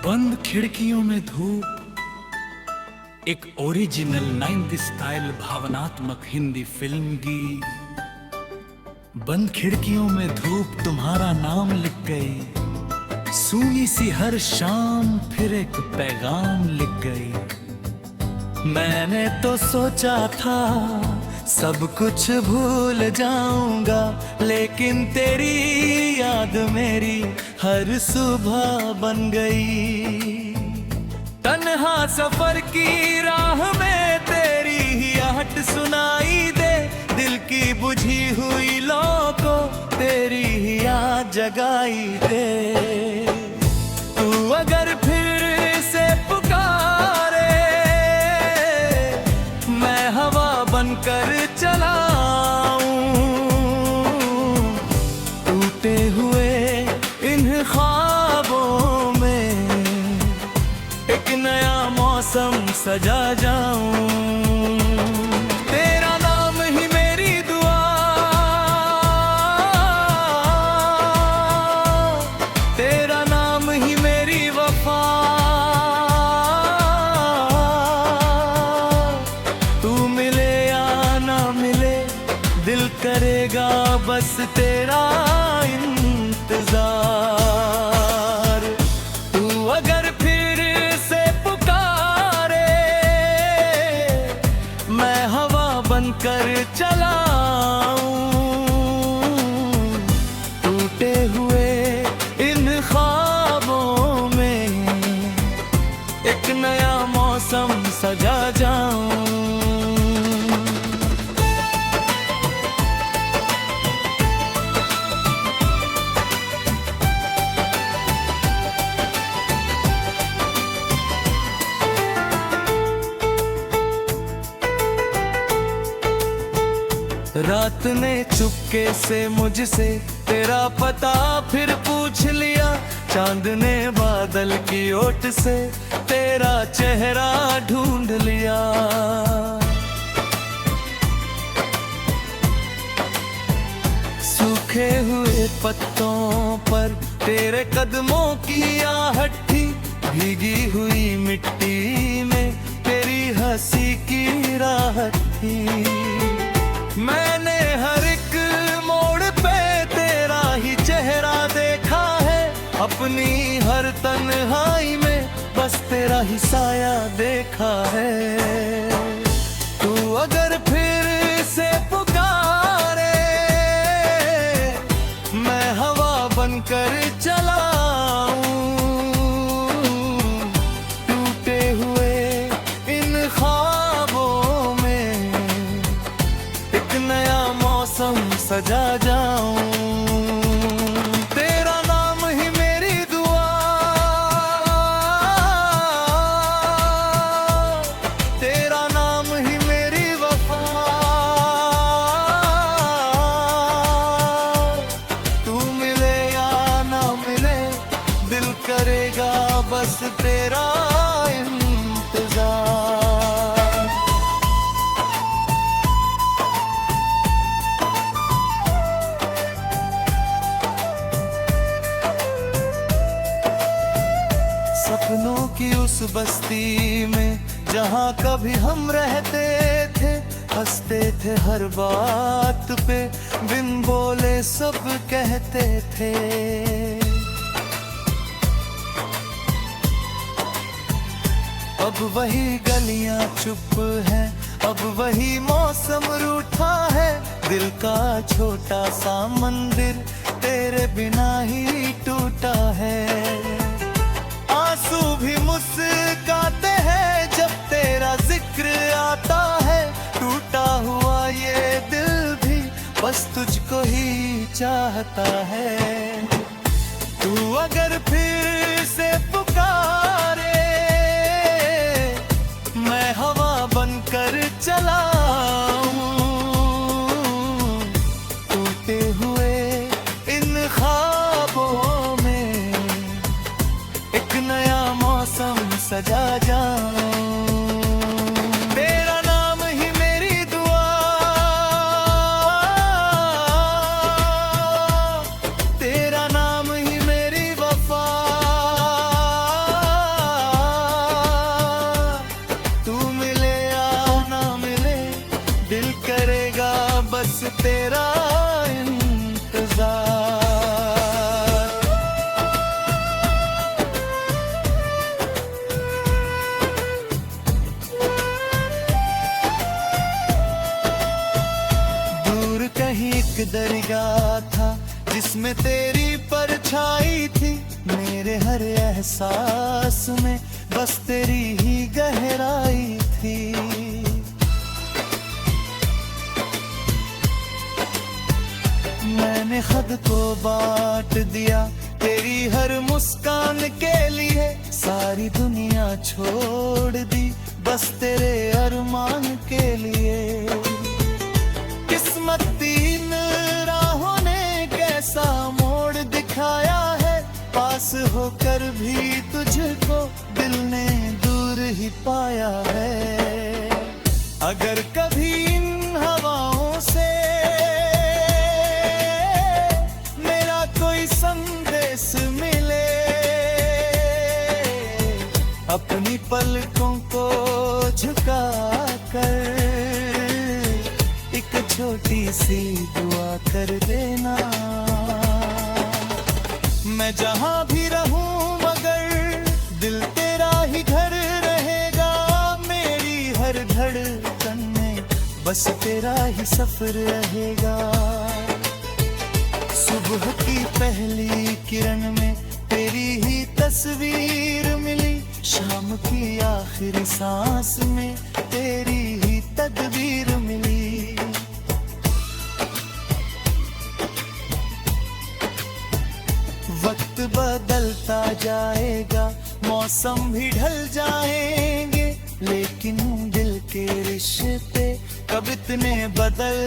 बंद खिड़कियों में धूप, एक ओरिजिनल 90 स्टाइल भावनात्मक हिंदी फिल्म की। बंद खिड़कियों में धूप तुम्हारा नाम लिख गई, सूनी सी हर शाम फिर एक पैगाम लिख गई। मैंने तो सोचा था सब कुछ भूल जाऊंगा, लेकिन तेरी याद मेरी हर सुबह बन गई। तन्हा सफर की राह में तेरी ही आहट सुनाई दे, दिल की बुझी हुई लौ को तेरी ही याद जगाई दे। तू अगर फिर से पुकारे, मैं हवा बनकर चलाऊं, टूटे हुए इन ख्वाबों में एक नया मौसम सजा जाऊं। तेरा नाम ही मेरी दुआ, तेरा नाम ही मेरी वफा। तू मिले या ना मिले, दिल करेगा बस तेरा इंतजार। तू अगर फिर से पुकारे, मैं हवा बनकर चलाऊं, टूटे हुए इन ख्वाबों में एक नया मौसम सजा जाऊं। रात ने चुपके से मुझसे तेरा पता फिर पूछ लिया, चांद ने बादल की ओट से तेरा चेहरा ढूंढ लिया। सूखे हुए पत्तों पर तेरे कदमों की आहट थी, भीगी हुई मिट्टी में तेरी हंसी की राहत थी। मैंने हर एक मोड़ पे तेरा ही चेहरा देखा है, अपनी हर तन्हाई में बस तेरा ही साया देखा है। तू अगर फिर से पुकारे, मैं हवा बनकर चलाऊं, टूटे हुए इन ख्वाबों में एक नया मौसम सजा जाऊं। तेरा नाम ही मेरी दुआ, तेरा नाम ही मेरी वफा। तू मिले या ना मिले, दिल करेगा बस तेरा इंतजार। सपनों की उस बस्ती में जहाँ कभी हम रहते थे, हंसते थे हर बात पे, बिन बोले सब कहते थे। अब वही गलियां चुप हैं, अब वही मौसम रूठा है, दिल का छोटा सा मंदिर तेरे बिना ही टूटा है। आंसू भी मुस्कुराते हैं जब तेरा जिक्र आता है, टूटा हुआ ये दिल भी बस तुझको ही चाहता है। तू अगर फिर से पुकारे, मैं हवा बनकर चलाऊं, टूटे हुए इन ख्वाबों में एक नया मौसम सजा जाऊं। तेरा नाम ही मेरी दुआ, तेरा नाम ही मेरी वफा। एहसास में बस तेरी ही गहराई थी। मैंने खुद को बांट दिया तेरी हर मुस्कान के लिए, सारी दुनिया छोड़ दी बस तेरे अरमान के लिए। किस्मत तीन राहों ने कैसा मोड़ दिखाया है, पास होकर भी तुझको दिल ने दूर ही पाया है। अगर कभी इन हवाओं से मेरा कोई संदेश मिले, अपनी पलकों को झुका कर एक छोटी सी दुआ कर देना। मैं जहां भी रहूं मगर दिल तेरा ही घर रहेगा, मेरी हर धड़कन में बस तेरा ही सफर रहेगा। सुबह की पहली किरण में तेरी ही तस्वीर मिली, शाम की आखिरी सांस में तेरी ही तदबीर मिली। वक्त बदलता जाएगा, मौसम भी ढल जाएंगे, लेकिन दिल के रिश्ते कब इतने बदल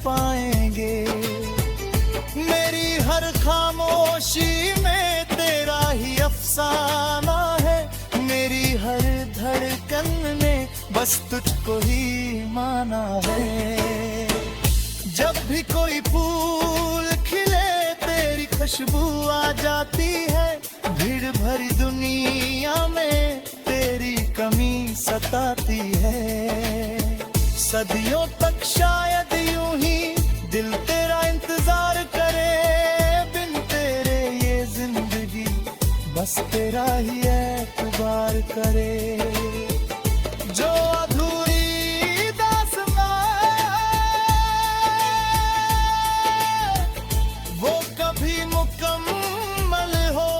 पाएंगे। मेरी हर खामोशी में तेरा ही अफसाना है, मेरी हर धड़कन ने बस तुझको ही माना है। जब भी कोई फूल खिले तेरी खुशबू आ जाती है, भीड़ भरी दुनिया में तेरी कमी सताती है। सदियों तक शायद यूं ही दिल तेरा इंतजार करे, बिन तेरे ये जिंदगी बस तेरा ही एतबार करे। जो अधूरी दास्तां वो कभी मुकम्मल हो।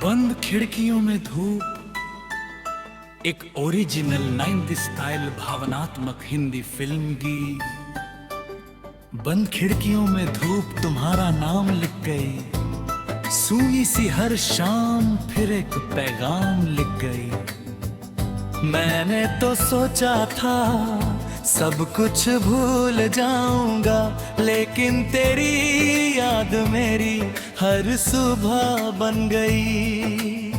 बंद खिड़कियों में धूप, एक ओरिजिनल 90 स्टाइल भावनात्मक हिंदी फिल्म की। बंद खिड़कियों में धूप तुम्हारा नाम लिख गई, सूनी सी हर शाम फिर एक पैगाम लिख गई। मैंने तो सोचा था सब कुछ भूल जाऊंगा, लेकिन तेरी याद मेरी हर सुबह बन गई।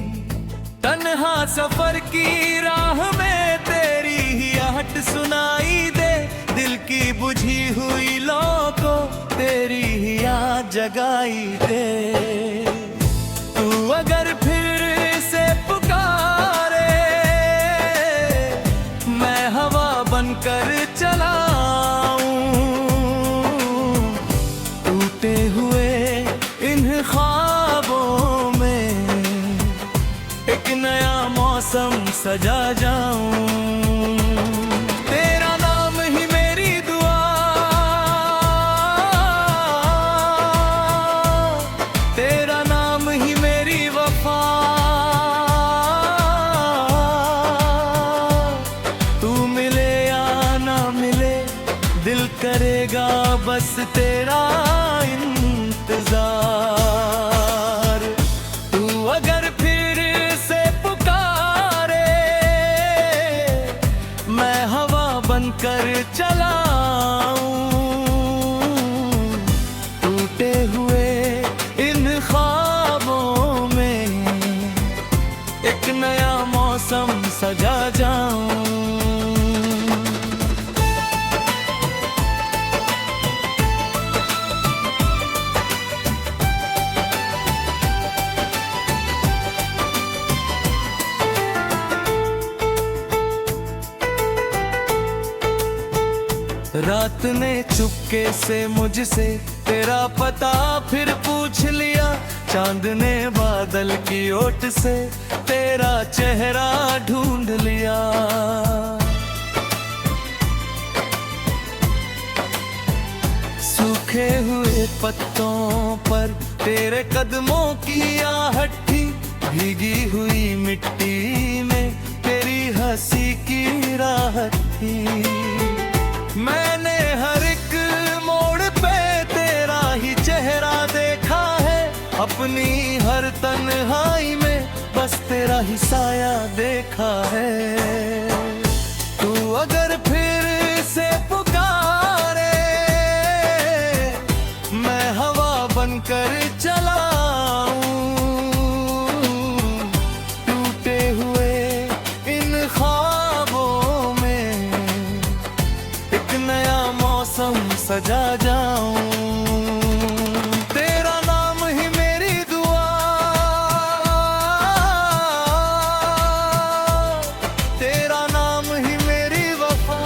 तन्हा सफर की राह में तेरी ही आहट सुनाई दे, दिल की बुझी हुई लौ को तेरी ही याद जगाई दे। तू अगर फिर से पुकारे, मैं हवा बनकर चलाऊं, टूटे हुए इन ख्वाबों में एक नया मौसम सजा जाऊं। तेरा नाम ही मेरी दुआ, तेरा नाम ही मेरी वफा। तू मिले या ना मिले, दिल करेगा बस तेरा इंतजार। तू अगर फिर से पुकारे, मैं हवा बनकर चलाऊं, टूटे हुए इन ख्वाबों में एक नया मौसम सजा जाऊं। रात ने चुपके से मुझसे तेरा पता फिर पूछ लिया, चांद ने बादल की ओट से तेरा चेहरा ढूंढ लिया। सूखे सूखे हुए पत्तों पर तेरे कदमों की आहट थी, भीगी हुई मिट्टी में तेरी हंसी की राहत थी। मैंने हर एक मोड़ पे तेरा ही चेहरा देखा है, अपनी हर तन्हाई में बस तेरा ही साया देखा है। तू अगर फिर से पुकारे, मैं हवा बनकर चला आऊं, टूटे हुए इन ख्वाबों में एक नया मौसम सजा जाऊं। तेरा नाम ही मेरी दुआ, तेरा नाम ही मेरी वफा।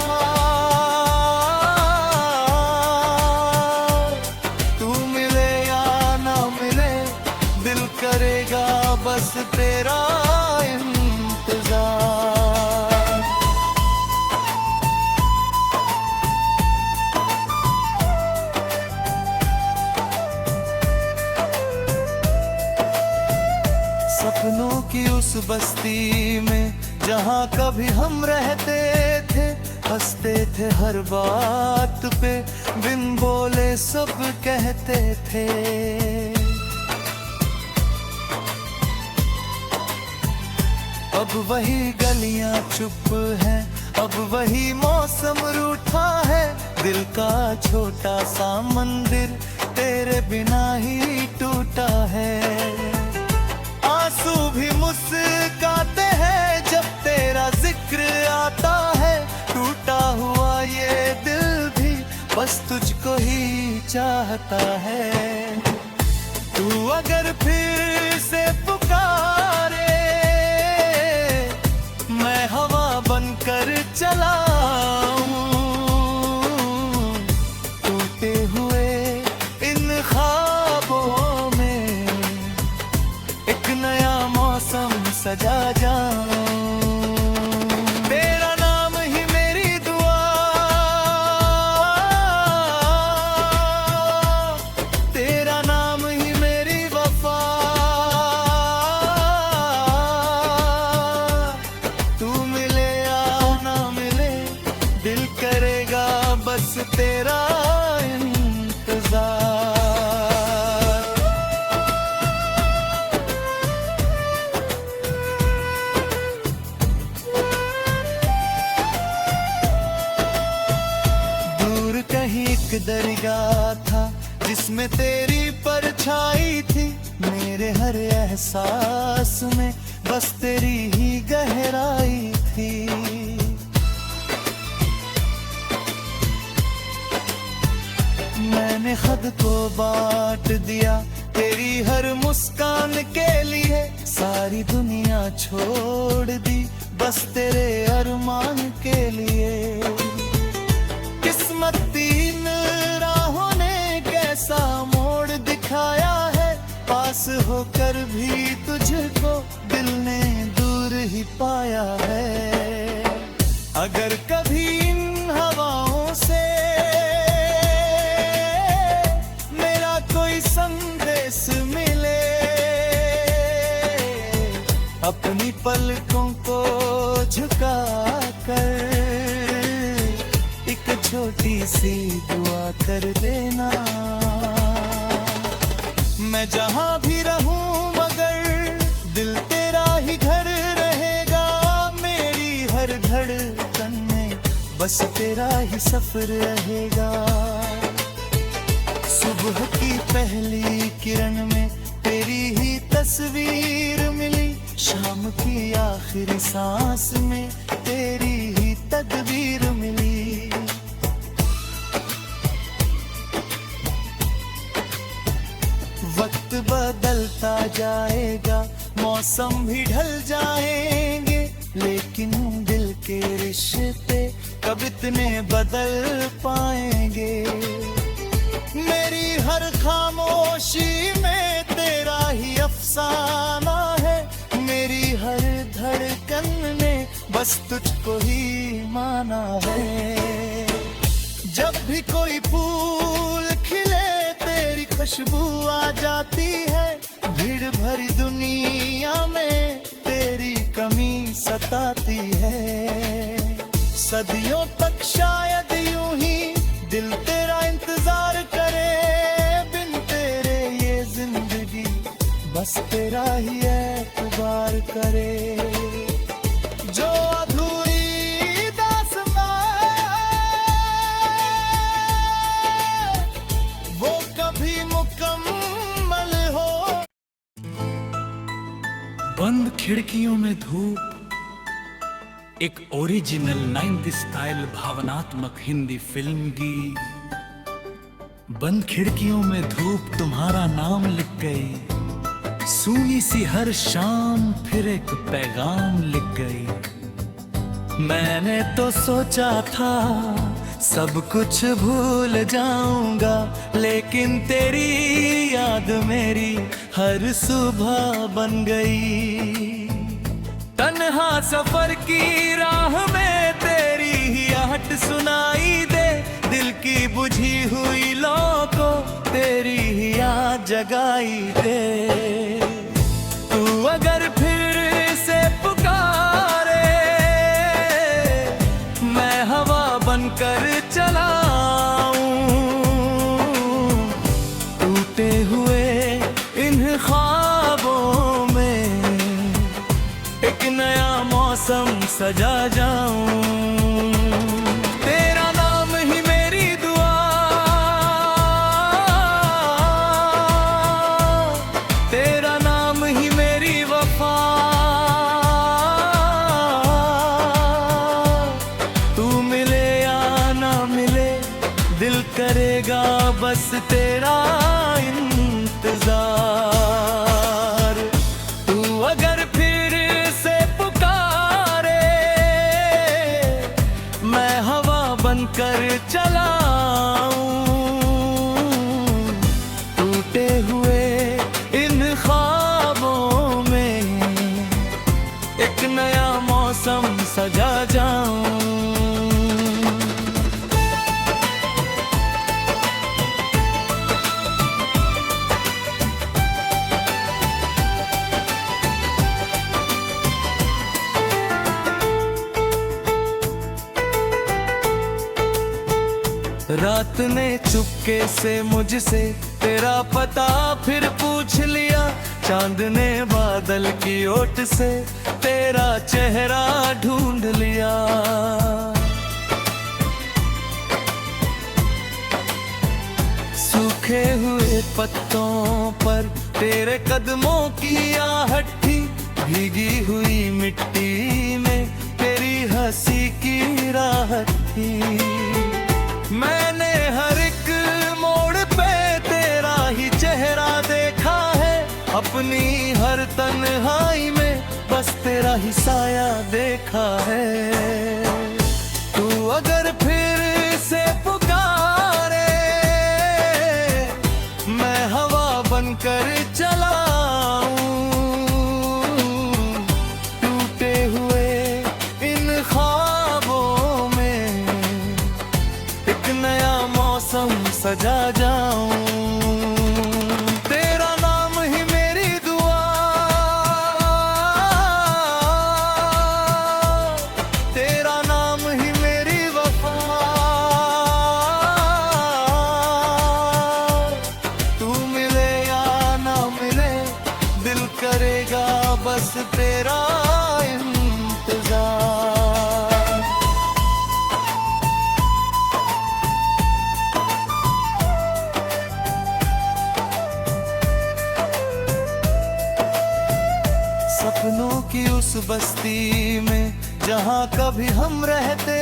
तू मिले या ना मिले, दिल करेगा बस तेरा इंतजार। सपनों की उस बस्ती में जहाँ कभी हम रहते थे, हंसते थे हर बात पे, बिन बोले सब कहते थे। अब वही गलियां चुप हैं, अब वही मौसम रूठा है, दिल का छोटा सा मंदिर तेरे बिना ही टूटा है। आंसू भी मुस्काते हैं जब तेरा जिक्र आता है, टूटा हुआ ये दिल भी बस तुझको ही चाहता है। तू अगर फिर से पुकारे, मैं हवा बनकर चला आऊं, टूटे हुए इन ख्वाबों में एक नया मौसम सजा जाऊं। तेरा नाम ही मेरी दुआ, तेरा नाम ही मेरी वफा। तू मिले या ना मिले, दिल करेगा बस तेरा इंतजार। कहीं एक दरगाह था जिसमें तेरी परछाई थी, मेरे हर एहसास में बस तेरी ही गहराई थी। मैंने खुद को बांट दिया तेरी हर मुस्कान के लिए, सारी दुनिया छोड़ दी बस तेरे अरमान के लिए। किस्मत तीन राहों ने कैसा मोड़ दिखाया है, पास होकर भी तुझको दिल ने दूर ही पाया है। अगर कभी इन हवाओं से मेरा कोई संदेश मिले, अपनी पलकों को झुका कर एक छोटी सी दुआ कर देना। मैं जहां भी रहूं मगर दिल तेरा ही घर रहेगा, मेरी हर धड़कन में बस तेरा ही सफर रहेगा। सुबह की पहली किरण में तेरी ही तस्वीर मिली, शाम की आखिरी सांस में तेरी ही तदबीर मिली। वक्त बदलता जाएगा, मौसम भी ढल जाएंगे, लेकिन दिल के रिश्ते कब इतने बदल पाएंगे। मेरी हर खामोशी में तेरा ही अफसाना है, मेरी हर धड़कन ने बस तुझको ही माना है। जब भी कोई फूल खिले खुशबू आ जाती है। भीड़ भरी दुनिया में तेरी कमी सताती है। सदियों तक शायद यूं ही दिल तेरा इंतजार करे, बिन तेरे ये जिंदगी बस तेरा ही एतबार करे। जो अधूरी दास्तां वो कभी मुकम्मल हो। बंद खिड़कियों में धूप, एक ओरिजिनल 90 स्टाइल भावनात्मक हिंदी फिल्म की। बंद खिड़कियों में धूप तुम्हारा नाम लिख गई, सूनी सी हर शाम फिर एक पैगाम लिख गई। मैंने तो सोचा था सब कुछ भूल जाऊंगा, लेकिन तेरी याद मेरी हर सुबह बन गई। तन्हा सफर की राह में तेरी ही आहट सुनाई दे, दिल की बुझी हुई लौ को तेरी ही याद जगाई दे। तू अगर फिर से पुकारे, मैं हवा बनकर चलाऊं, टूटे हुए इन ख्वाबों में एक नया मौसम सजा जाऊं। तेरा नाम ही मेरी दुआ, तेरा नाम ही मेरी वफा। तू मिले या ना मिले दिल करेगा बस तेरा इंतजार। तू अगर फिर से पुकारे, मैं हवा बनकर चलाऊं, टूटे हुए इन ख्वाबों में एक नया मौसम सजा जाऊं। रात ने चुपके से मुझसे तेरा पता फिर पूछ लिया, चांद ने बादल की ओट से तेरा चेहरा ढूंढ लिया। सूखे हुए पत्तों पर तेरे कदमों की आहट थी, भीगी हुई मिट्टी में तेरी हंसी की राहत थी। मैंने हर एक मोड़ पे तेरा ही चेहरा देखा है, अपनी हर तन्हाई में बस तेरा ही साया देखा है। तू अगर फिर से पुकारे, मैं हवा बनकर चलाऊं, टूटे हुए इन ख्वाबों में एक नया मौसम सजा जाऊं। तेरा नाम ही मेरी दुआ, तेरा नाम ही मेरी वफा। तू मिले या ना मिले दिल करेगा बस तेरा इंतजार। सपनों की उस बस्ती में जहाँ कभी हम रहते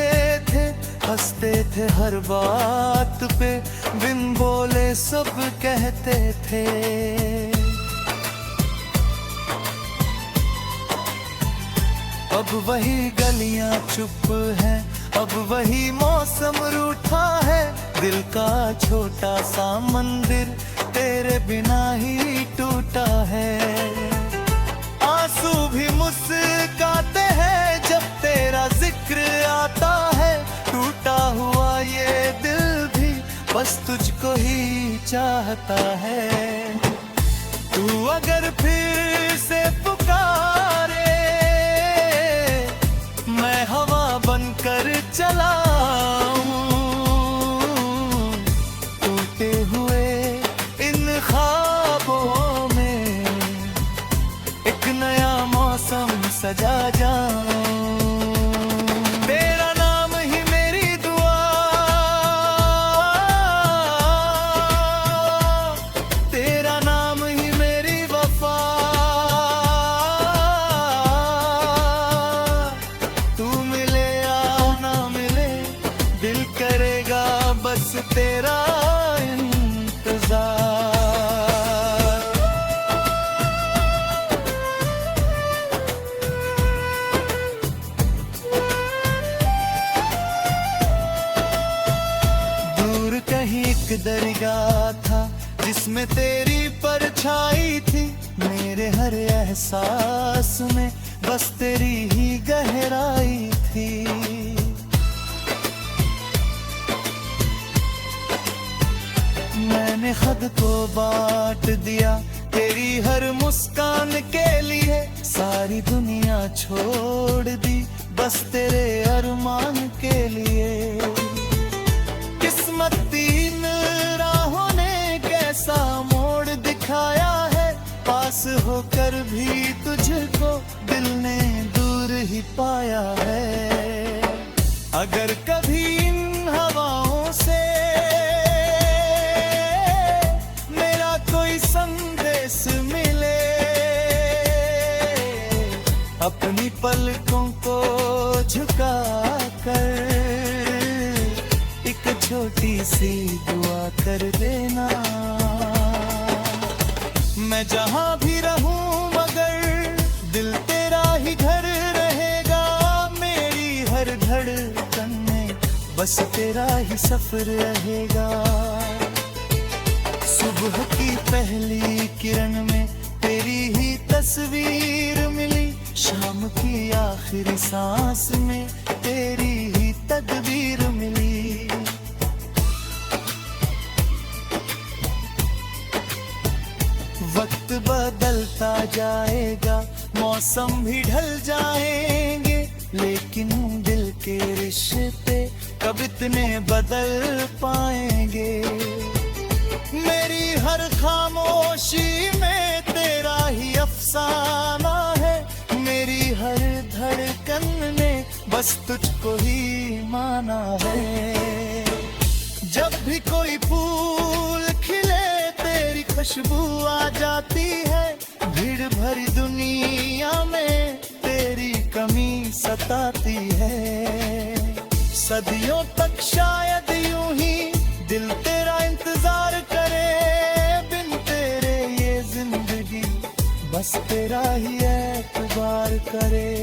थे, हंसते थे हर बात पे, बिन बोले सब कहते थे। अब वही गलियां चुप हैं, अब वही मौसम रूठा है, दिल का छोटा सा मंदिर तेरे बिना ही टूटा है। आंसू भी मुस्काते हैं जब तेरा जिक्र आता है, टूटा हुआ ये दिल भी बस बस तुझको ही चाहता है। तू अगर फिर से पुकारे, मैं हवा बनकर चला आऊं। टूटे हुए इन ख्वाबों में एक नया मौसम सजा जाऊं। तेरा नाम ही मेरी दुआ, तेरा नाम ही मेरी वफा। तू मिले या ना मिले, दिल करेगा बस तेरा इंतजार। दूर कहीं एक दरगाह था जिसमें तेरी परछाई थी। मेरे हर एहसास में बस तेरी ही गहराई थी। मैंने खुद को बांट दिया तेरी हर मुस्कान के लिए। सारी दुनिया छोड़ दी बस तेरे अरमान के लिए। किस्मत तीन राहों ने कैसा मोड़ दिखाया है, पास होकर भी तुझको दिल ने दूर ही पाया है। अगर कभी इन हवाओं से मेरा कोई संदेश मिले, अपनी पलकों को झुका कर एक छोटी सी दुआ कर देना। मैं जहां भी रहूं मगर दिल तेरा ही घर रहेगा। मेरी हर धड़कन में बस तेरा ही सफर रहेगा। सुबह की पहली किरण में तेरी ही तस्वीर मिली। शाम की आखिरी सांस में तेरी ही तदबीर मिली। वक्त बदलता जाएगा, मौसम भी ढल जाएंगे, लेकिन दिल के रिश्ते कब इतने बदल पाएंगे। मेरी हर खामोशी में तेरा ही अफसाना है। मेरी हर धड़कन ने बस तुझको ही माना है। जब भी कोई फूल खिले तेरी खुशबू आ जाती है। भीड़ भरी दुनिया में तेरी कमी सताती है। सदियों तक शायद यूं ही दिल तेरा इंतजार करे। बिन तेरे ये जिंदगी बस तेरा ही एतबार करे।